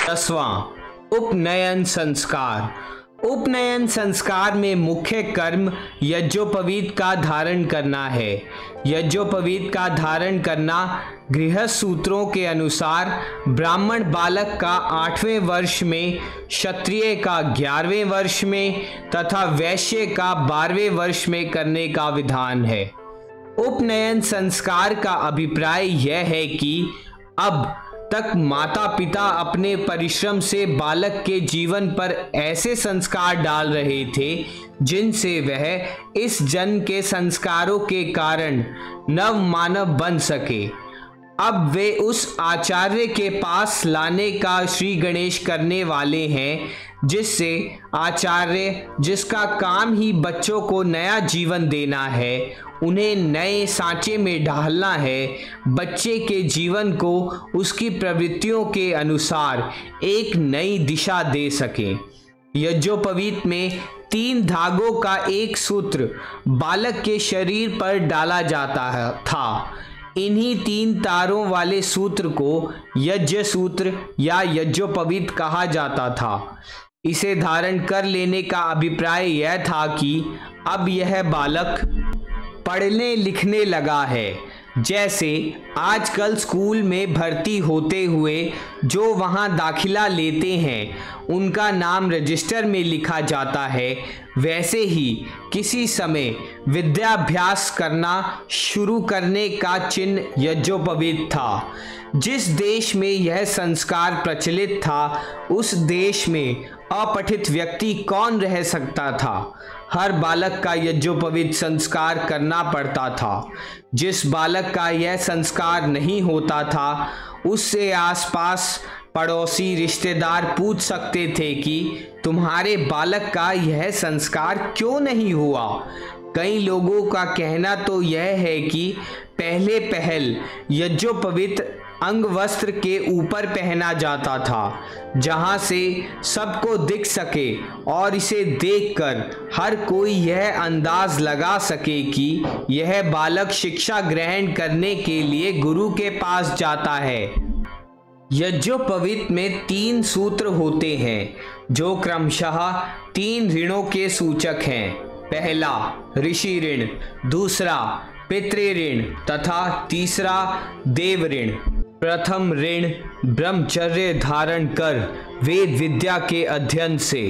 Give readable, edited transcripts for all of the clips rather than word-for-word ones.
10वां उपनयन संस्कार। उपनयन संस्कार में मुख्य कर्म यज्ञोपवीत का धारण करना है। यज्ञोपवीत का धारण करना गृहस्थ सूत्रों के अनुसार ब्राह्मण बालक का 8वें वर्ष में, क्षत्रिय का 11वें वर्ष में तथा वैश्य का 12वें वर्ष में करने का विधान है। उपनयन संस्कार का अभिप्राय यह है कि अब तक माता पिता अपने परिश्रम से बालक के जीवन पर ऐसे संस्कार डाल रहे थे जिनसे वह इस जन्म के संस्कारों के कारण नव मानव बन सके। अब वे उस आचार्य के पास लाने का श्री गणेश करने वाले हैं, जिससे आचार्य, जिसका काम ही बच्चों को नया जीवन देना है, उन्हें नए सांचे में ढालना है, बच्चे के जीवन को उसकी प्रवृत्तियों के अनुसार एक नई दिशा दे सके। यज्ञोपवीत में 3 धागों का एक सूत्र बालक के शरीर पर डाला जाता था। इन्हीं 3 तारों वाले सूत्र को यज्ञ सूत्र या यज्ञोपवीत कहा जाता था। इसे धारण कर लेने का अभिप्राय यह था कि अब यह बालक पढ़ने लिखने लगा है। जैसे आजकल स्कूल में भर्ती होते हुए जो वहाँ दाखिला लेते हैं उनका नाम रजिस्टर में लिखा जाता है, वैसे ही किसी समय विद्याभ्यास करना शुरू करने का चिन्ह यज्ञोपवीत था। जिस देश में यह संस्कार प्रचलित था उस देश में अपठित व्यक्ति कौन रह सकता था। हर बालक का यज्ञोपवीत संस्कार करना पड़ता था। जिस बालक का यह संस्कार नहीं होता था उससे आसपास पड़ोसी रिश्तेदार पूछ सकते थे कि तुम्हारे बालक का यह संस्कार क्यों नहीं हुआ। कई लोगों का कहना तो यह है कि पहले पहल यज्ञोपवीत अंग वस्त्र के ऊपर पहना जाता था, जहां से सबको दिख सके और इसे देखकर हर कोई यह अंदाज लगा सके कि यह बालक शिक्षा ग्रहण करने के लिए गुरु के पास जाता है। यज्ञोपवीत में 3 सूत्र होते हैं जो क्रमशः 3 ऋणों के सूचक हैं। पहला ऋषि ऋण, दूसरा पितृ ऋण तथा तीसरा देव ऋण। प्रथम ऋण ब्रह्मचर्य धारण कर वेद विद्या के अध्ययन से,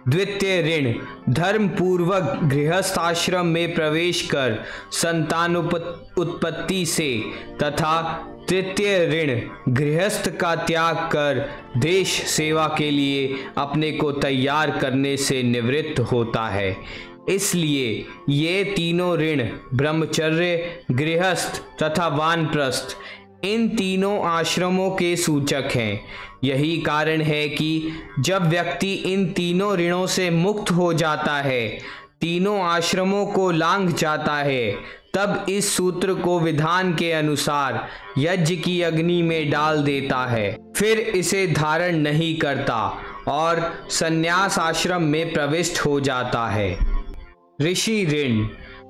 द्वितीय ऋण धर्म पूर्वक गृहस्थ आश्रम में प्रवेश कर संतानोत्पत्ति से तथा तृतीय ऋण गृहस्थ का त्याग कर देश सेवा के लिए अपने को तैयार करने से निवृत्त होता है। इसलिए ये तीनों ऋण ब्रह्मचर्य, गृहस्थ तथा वानप्रस्थ इन तीनों आश्रमों के सूचक हैं। यही कारण है कि जब व्यक्ति इन तीनों ऋणों से मुक्त हो जाता है, तीनों आश्रमों को लांघ जाता है, तब इस सूत्र को विधान के अनुसार यज्ञ की अग्नि में डाल देता है, फिर इसे धारण नहीं करता और संन्यास आश्रम में प्रविष्ट हो जाता है। ऋषि ऋण।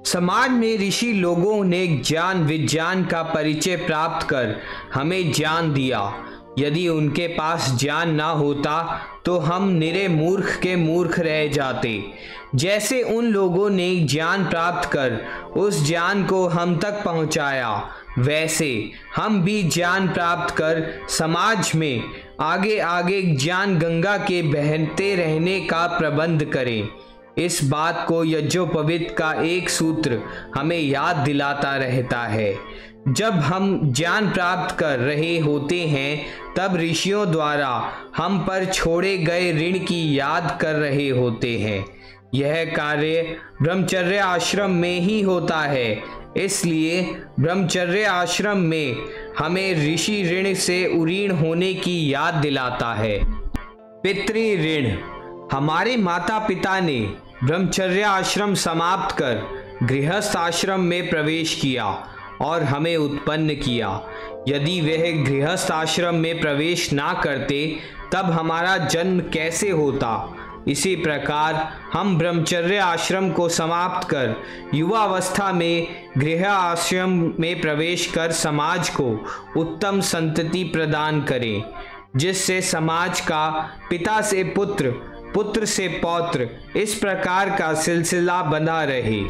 समाज में ऋषि लोगों ने ज्ञान विज्ञान का परिचय प्राप्त कर हमें ज्ञान दिया। यदि उनके पास ज्ञान ना होता तो हम निरे मूर्ख के मूर्ख रह जाते। जैसे उन लोगों ने ज्ञान प्राप्त कर उस ज्ञान को हम तक पहुंचाया, वैसे हम भी ज्ञान प्राप्त कर समाज में आगे आगे ज्ञान गंगा के बहते रहने का प्रबंध करें। इस बात को यज्ञोपवीत का एक सूत्र हमें याद दिलाता रहता है। जब हम ज्ञान प्राप्त कर रहे होते हैं तब ऋषियों द्वारा हम पर छोड़े गए ऋण की याद कर रहे होते हैं। यह कार्य ब्रह्मचर्य आश्रम में ही होता है, इसलिए ब्रह्मचर्य आश्रम में हमें ऋषि ऋण से उरीण होने की याद दिलाता है। पितृ ऋण। हमारे माता पिता ने ब्रह्मचर्य आश्रम समाप्त कर गृहस्थ आश्रम में प्रवेश किया और हमें उत्पन्न किया। यदि वह गृहस्थ आश्रम में प्रवेश ना करते तब हमारा जन्म कैसे होता। इसी प्रकार हम ब्रह्मचर्य आश्रम को समाप्त कर युवावस्था में गृह आश्रम में प्रवेश कर समाज को उत्तम संतति प्रदान करें। जिससे समाज का पिता से पुत्र, पुत्र से पौत्र, इस प्रकार का सिलसिला बना रहे।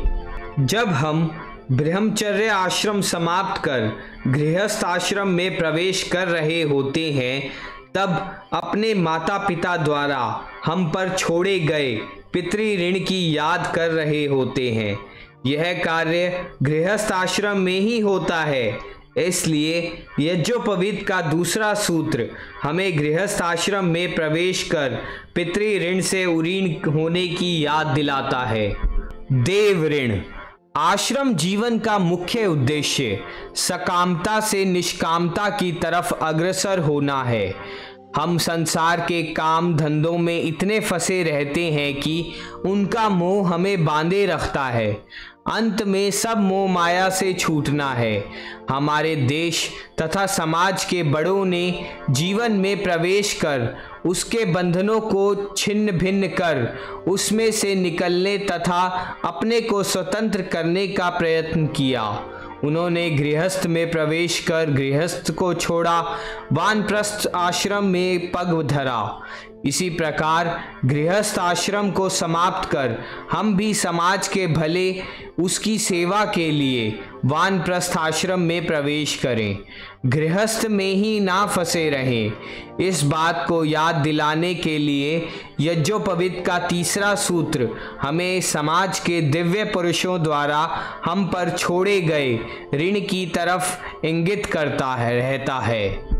जब हम ब्रह्मचर्य आश्रम समाप्त कर गृहस्थ आश्रम में प्रवेश कर रहे होते हैं, तब अपने माता पिता द्वारा हम पर छोड़े गए पितृ ऋण की याद कर रहे होते हैं। यह कार्य गृहस्थ आश्रम में ही होता है। इसलिए यज्ञोपवीत का दूसरा सूत्र हमें गृहस्थ आश्रम में प्रवेश कर पितृ ऋण से उरीण होने की याद दिलाता है। देव ऋण। आश्रम जीवन का मुख्य उद्देश्य सकामता से निष्कामता की तरफ अग्रसर होना है। हम संसार के काम धंधों में इतने फंसे रहते हैं कि उनका मोह हमें बांधे रखता है। अंत में सब मोह माया से छूटना है। हमारे देश तथा समाज के बड़ों ने जीवन में प्रवेश कर उसके बंधनों को छिन्न भिन्न कर उसमें से निकलने तथा अपने को स्वतंत्र करने का प्रयत्न किया। उन्होंने गृहस्थ में प्रवेश कर गृहस्थ को छोड़ा, वानप्रस्थ आश्रम में पग धरा। इसी प्रकार गृहस्थ आश्रम को समाप्त कर हम भी समाज के भले उसकी सेवा के लिए वानप्रस्थ आश्रम में प्रवेश करें। गृहस्थ में ही ना फंसे रहें। इस बात को याद दिलाने के लिए यज्ञोपवीत का तीसरा सूत्र हमें समाज के दिव्य पुरुषों द्वारा हम पर छोड़े गए ऋण की तरफ इंगित करता रहता है।